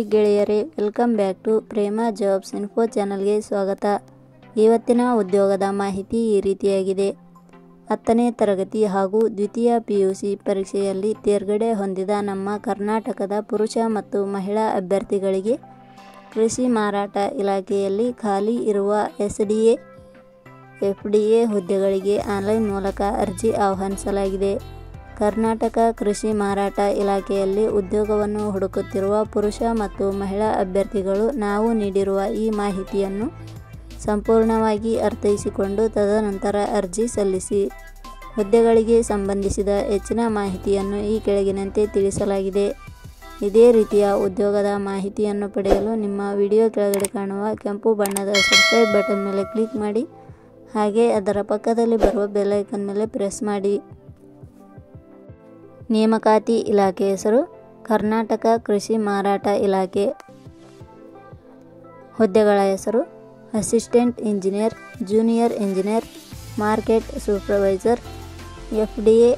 Hi ಗೆಳೆಯರೇ, welcome back to Prema jobs info ಚಾನಲ್ಗೆ ಸ್ವಾಗತ. ಇವತ್ತಿನ ಉದ್ಯೋಗದ ಮಾಹಿತಿ ಈ ರೀತಿಯಾಗಿದೆ. 10ನೇ ತರಗತಿ ಹಾಗೂ ದ್ವಿತೀಯ PUC ಪರೀಕ್ಷೆಯಲ್ಲಿ ತೇರ್ಗಡೆ ಹೊಂದಿದ ನಮ್ಮ ಕರ್ನಾಟಕದ ಪುರುಷ ಮತ್ತು ಮಹಿಳಾ ಅಭ್ಯರ್ಥಿಗಳಿಗೆ ಕೃಷಿ ಮಾರಾಟ ಇಲಾಖೆಯಲ್ಲಿ ಖಾಲಿ ಇರುವ SDA, FDA ಹುದ್ದೆಗಳಿಗೆ ಆನ್ಲೈನ್ ಮೂಲಕ ಅರ್ಜಿ ಆಹ್ವಾನಿಸಲಾಗಿದೆ. ಕರ್ನಾಟಕ ಕೃಷಿ ಮಾರಾಟ ಇಲಾಖೆಯಲ್ಲಿ ಉದ್ಯೋಗವನ್ನು ಹುಡುಕುತ್ತಿರುವ ಪುರುಷ ಮತ್ತು ಮಹಿಳಾ ಅಭ್ಯರ್ಥಿಗಳು ನಾವು ನೀಡಿರುವ ಈ ಮಾಹಿತಿಯನ್ನು ಸಂಪೂರ್ಣವಾಗಿ ಅರ್ಥೈಸಿಕೊಂಡು ತದನಂತರ ಅರ್ಜಿ ಸಲ್ಲಿಸಿ. ಹುದ್ದೆಗಳಿಗೆ ಸಂಬಂಧಿಸಿದ ಹೆಚ್ಚಿನ ಮಾಹಿತಿಯನ್ನು ಈ ಕೆಳಗಿನಂತೆ ತಿಳಿಸಲಾಗಿದೆ. ಇದೇ ರೀತಿಯ ಉದ್ಯೋಗದ ಮಾಹಿತಿಯನ್ನು ಪಡೆಯಲು ನಿಮ್ಮ ವಿಡಿಯೋ ಕೆಳಗಡೆ ಕಾಣುವ ಕೆಂಪು ಬಣ್ಣದ ಸಬ್ಸ್ಕ್ರೈಬ್ ಬಟನ್ ಮೇಲೆ ಕ್ಲಿಕ್ ಮಾಡಿ, ಹಾಗೆ ಅದರ ಪಕ್ಕದಲ್ಲಿ ಬರುವ ಬೆಲ್ ಐಕಾನ್ ಮೇಲೆ ಪ್ರೆಸ್ ಮಾಡಿ. ನೇಮಕಾತಿ ಇಲಾಖೆ ಹೆಸರು ಕರ್ನಾಟಕ ಕೃಷಿ ಮಾರಾಟ ಇಲಾಖೆ. ಹುದ್ದೆಗಳ ಹೆಸರು assistant engineer, junior engineer, market supervisor, FDA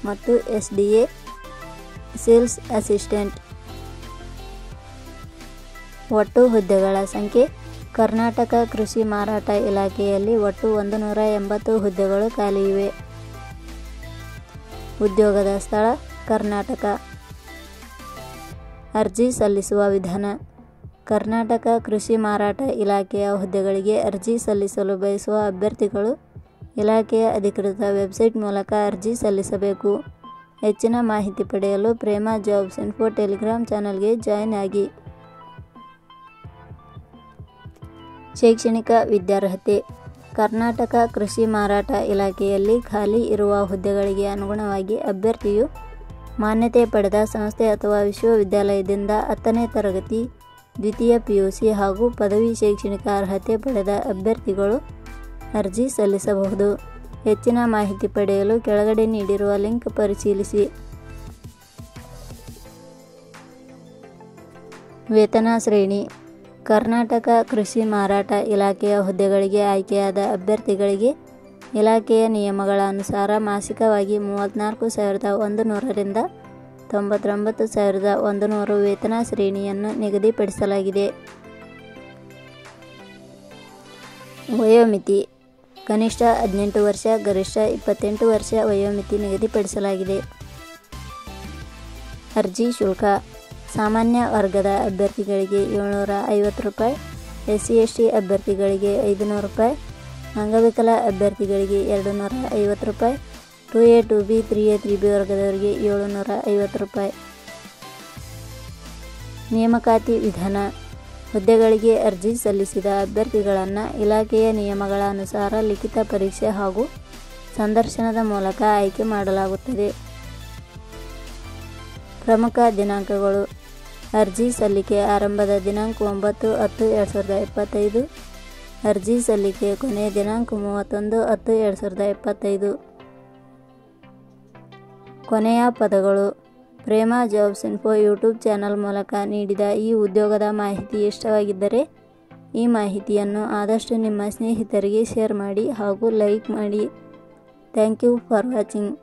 ಮತ್ತು SDA, ಸೇಲ್ಸ್ ಅಸಿಸ್ಟೆಂಟ್. ಒಟ್ಟು ಹುದ್ದೆಗಳ ಸಂಖ್ಯೆ ಕರ್ನಾಟಕ ಕೃಷಿ ಮಾರಾಟ ಇಲಾಖೆಯಲ್ಲಿ ಒಟ್ಟು 180 ಹುದ್ದೆಗಳು ಖಾಲಿ ಇವೆ. ಉದ್ಯೋಗದ ಸ್ಥಳ ಕರ್ನಾಟಕ. ಅರ್ಜಿ ಸಲ್ಲಿಸುವ ವಿಧಾನ. ಕರ್ನಾಟಕ ಕೃಷಿ ಮಾರಾಟ ಇಲಾಖೆಯ ಹುದ್ದೆಗಳಿಗೆ ಅರ್ಜಿ ಸಲ್ಲಿಸಲು ಬಯಸುವ ಅಭ್ಯರ್ಥಿಗಳು ಇಲಾಖೆಯ ಅಧಿಕೃತ ವೆಬ್ಸೈಟ್ ಮೂಲಕ ಅರ್ಜಿ ಸಲ್ಲಿಸಬೇಕು. ಹೆಚ್ಚಿನ ಮಾಹಿತಿ ಪಡೆಯಲು ಪ್ರೇಮಾ ಜಾಬ್ಸ್ ಇನ್ಫೋ ಟೆಲಿಗ್ರಾಮ್ ಚಾನಲ್ಗೆ ಜಾಯಿನ್ ಆಗಿ. ಶೈಕ್ಷಣಿಕ ವಿದ್ಯಾರ್ಹತೆ. ಕರ್ನಾಟಕ ಕೃಷಿ ಮಾರಾಟ ಇಲಾಖೆಯಲ್ಲಿ ಖಾಲಿ ಇರುವ ಹುದ್ದೆಗಳಿಗೆ ಅನುಗುಣವಾಗಿ ಅಭ್ಯರ್ಥಿಯು ಮಾನ್ಯತೆ ಪಡೆದ ಸಂಸ್ಥೆ ಅಥವಾ ವಿಶ್ವವಿದ್ಯಾಲಯದಿಂದ 10ನೇ ತರಗತಿ, ದ್ವಿತೀಯ PUC ಹಾಗೂ ಪದವಿ ಶೈಕ್ಷಣಿಕ ಅರ್ಹತೆ ಪಡೆದ ಅಭ್ಯರ್ಥಿಗಳು ಅರ್ಜಿ ಸಲ್ಲಿಸಬಹುದು. ಹೆಚ್ಚಿನ ಮಾಹಿತಿ ಪಡೆಯಲು ಕೆಳಗಡೆ ನೀಡಿರುವ ಲಿಂಕ್ ಪರಿಶೀಲಿಸಿ. ವೇತನ ಶ್ರೇಣಿ. ಕರ್ನಾಟಕ ಕೃಷಿ ಮಾರಾಟ ಇಲಾಖೆಯ ಹುದ್ದೆಗಳಿಗೆ ಆಯ್ಕೆಯಾದ ಅಭ್ಯರ್ಥಿಗಳಿಗೆ ಇಲಾಖೆಯ ನಿಯಮಗಳ ಅನುಸಾರ ಮಾಸಿಕವಾಗಿ 34,100 ರಿಂದ 99,100 ವೇತನ ಶ್ರೇಣಿಯನ್ನು ನಿಗದಿಪಡಿಸಲಾಗಿದೆ. ವಯೋಮಿತಿ. ಕನಿಷ್ಠ 18 ವರ್ಷ, ಗರಿಷ್ಠ 28 ವರ್ಷ ವಯೋಮಿತಿ ನಿಗದಿಪಡಿಸಲಾಗಿದೆ. ಅರ್ಜಿ ಶುಲ್ಕ. ಸಾಮಾನ್ಯ ವರ್ಗದ ಅಭ್ಯರ್ಥಿಗಳಿಗೆ 750 ರೂಪಾಯಿ, SC/ST ಅಭ್ಯರ್ಥಿಗಳಿಗೆ 500 ರೂಪಾಯಿ, ಅಂಗವಿಕಲ ಅಭ್ಯರ್ಥಿಗಳಿಗೆ 250 ರೂಪಾಯಿ, 2A 2B 3A 3B ವರ್ಗದವರಿಗೆ 750 ರೂಪಾಯಿ. ನೇಮಕಾತಿ ವಿಧಾನ. ಹುದ್ದೆಗಳಿಗೆ ಅರ್ಜಿ ಸಲ್ಲಿಸಿದ ಅಭ್ಯರ್ಥಿಗಳನ್ನು ಇಲಾಖೆಯ ನಿಯಮಗಳ ಅನುಸಾರ ಲಿಖಿತ ಪರೀಕ್ಷೆ ಹಾಗೂ ಸಂದರ್ಶನದ ಮೂಲಕ ಆಯ್ಕೆ ಮಾಡಲಾಗುತ್ತದೆ. ಪ್ರಮುಖ ದಿನಾಂಕಗಳು. ಅರ್ಜಿ ಸಲ್ಲಿಕೆ ಆರಂಭದ ದಿನಾಂಕ 9/10/2025. ಅರ್ಜಿ ಸಲ್ಲಿಕೆ ಕೊನೆಯ ದಿನಾಂಕ 31/10/2025. ಕೊನೆಯ ಪದಗಳು. Prema jobs info YouTube channel ಮೂಲಕ ನೀಡಿದ ಈ ಉದ್ಯೋಗದ ಮಾಹಿತಿ ಇಷ್ಟವಾಗಿದ್ದರೆ ಈ ಮಾಹಿತಿಯನ್ನು ಆದಷ್ಟು ನಿಮ್ಮ ಸ್ನೇಹಿತರಿಗೆ ಶೇರ್ ಮಾಡಿ ಹಾಗೂ ಲೈಕ್ ಮಾಡಿ. Thank you for watching.